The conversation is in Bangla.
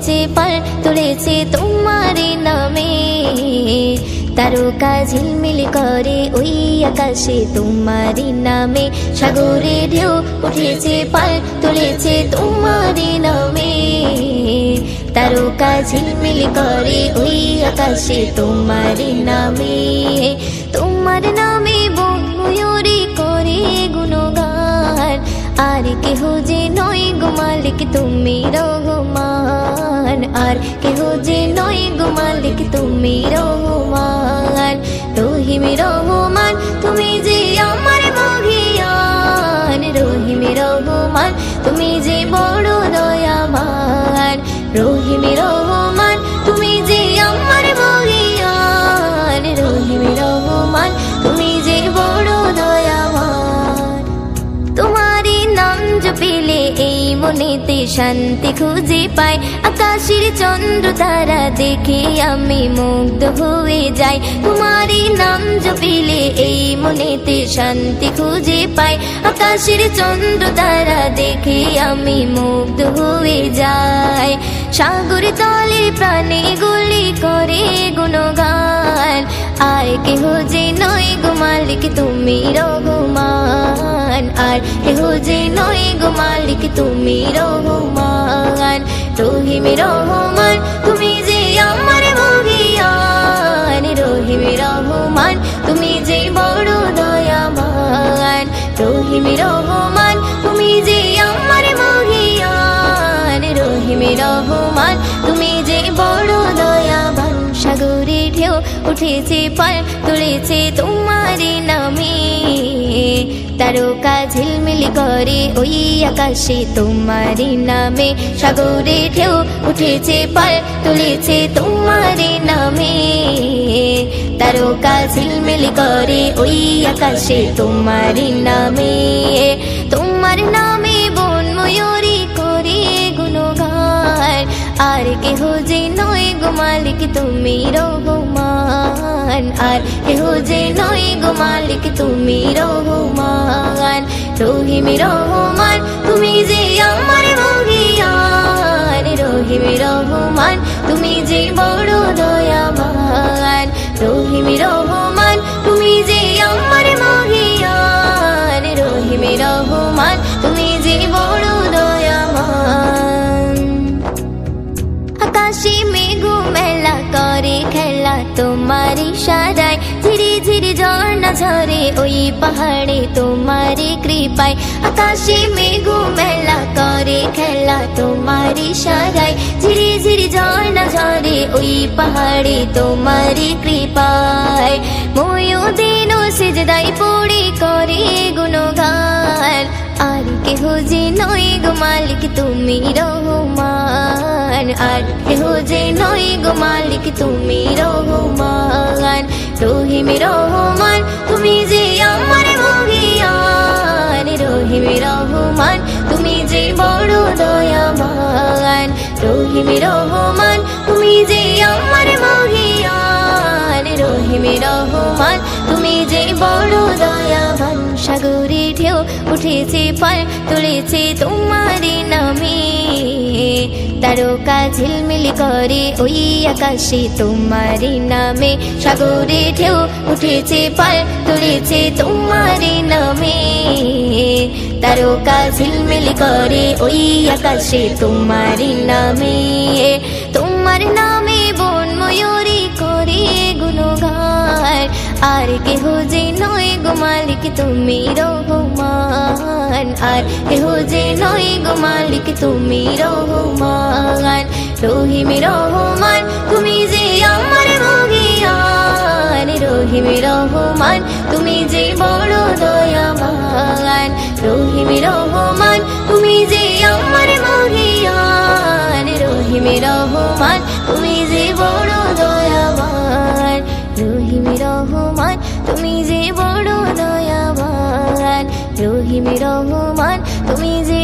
উঠেছে পাল তুলেছে তোমারি নামে। তারকা ঝিলমিল করে ওই আকাশে তোমারি নামে, সাগরে ঢেউ উঠেছে পাল তুলেছে তোমারি নামে। তারকা ঝিলমিল করে ওই আকাশে তোমারি নামে। তোমার নামে বন ময়ূরী করে গুণগান, আর কেহ যে নয় গো মালিক তুমি রহমান, আর কেহ যে নয় গো মালিক তুমি রহমান। রহিম রহমান তুমি যে আমার মহিয়ান, রহিম রহমান তুমি যে বড় দয়াবান। রহিম রহমান তুমি যে আমার মহিয়ান, রহিম রহমান তুমি যে বড় দয়াবান। তোমারি নাম জপিলে এই মনেতে শান্তি খুঁজে পাই, আকাশের চন্দ্র তারা দেখে আমি মুগ্ধ হয়ে যাই। তোমারি নাম জপিলে এই মনেতে শান্তি খুঁজে পাই, আকাশের চন্দ্র তারা দেখে আমি মুগ্ধ হয়ে যাই। সাগর তলে প্রাণে গুলি করে গুণগান, আর কেহ যে নয় গো মালিক তুমি রহমান, আর কেহ যে নয় গো মালিক তুমি রহমান। রহিম রহমান তুমি যে আমার মহিয়ান, রহিম রহমান তুমি যে বড় দয়াবান। রহিম রহমান তুমি যে আমার মহিয়ান, রহিম রহমান তুমি যে বড় দয়াবান। সাগরে ঢেউ উঠেছে পাল তুলেছে তোমারি নামে, তারকা ঝিলমিল করে ওই আকাশে তোমারি নামে। সাগরে ঢেউ উঠেছে পাল তুলেছে তোমারি নামে, তারকা ঝিলমিল করে ওই আকাশে তোমারি নামে। তোমার নামে বন ময়ূরী করে গুণগান, আর কেহ যে নয় গো মালিক তুমি রহমান, আর কেহ যে নয় গো মালিক তুমি রহমান। রহিম রহমান তুমি যে আমার মহিয়ান, রহিম রহমান তুমি যে বড় দয়াবান। রহিম রহমান তুমি যে আমার মহিয়ান, রহিম রহমান তুমি যে বড় দয়াবান। আকাশে মেঘ মেলা করে খেলা তোমারি সারায়, ধীরে ধীরে ঝর্ণা ঝরে ওই পাহাড়ে তোমারি কৃপায়। আকাশে মেঘ মেলা করে খেলা তোমারি সারায়, ধীরে ধীরে ঝর্ণা ঝরে ওই পাহাড়ে তোমারি কৃপায়। ময়ূদিন সিজদায় পড়ে করে গুণগান, আর কেহ যে নয় গো মালিক তুমি রহমান, আর কেহ যে নয় গো মালিক তুমি রহমান। রহিম রহমান তুমি যে আমার মহিয়ান, রহিম রহমান তুমি যে বড় দয়াবান। রহিম রহমান তুমি যে আমার মহিয়ান, রহিম রহমান তুমি যে বড় দয়াবান। সাগরে ঢেউ উঠেছে পাল তুলেছে তোমারি নামে, তারকা ঝিলমিল করে ওই আকাশে তোমারি নামে। সাগরে ঢেউ উঠেছে পাল তুলেছে তোমারি নামে, তারকা ঝিলমিল করে ওই আকাশে তোমারি নামে। তোমার নামে বন ময়ূরী করে গুণগান, আর কেহ যে নয় গো মালিক তুমি রহমান, আর কেহ যে নয় গো মালিক তুমি রহমান। রহিম রহমান তুমি যে আমার মহিয়ান, রহিম রহমান তুমি যে বড় দয়াবান। রহিম রহমান তুমি যে আমার মহিয়ান, রহিম রহমান তুমি যে বড় দয়াবান। রহিম রহমান তুমি যে বড় দয়াবান, রহিম রহমান তুমি যে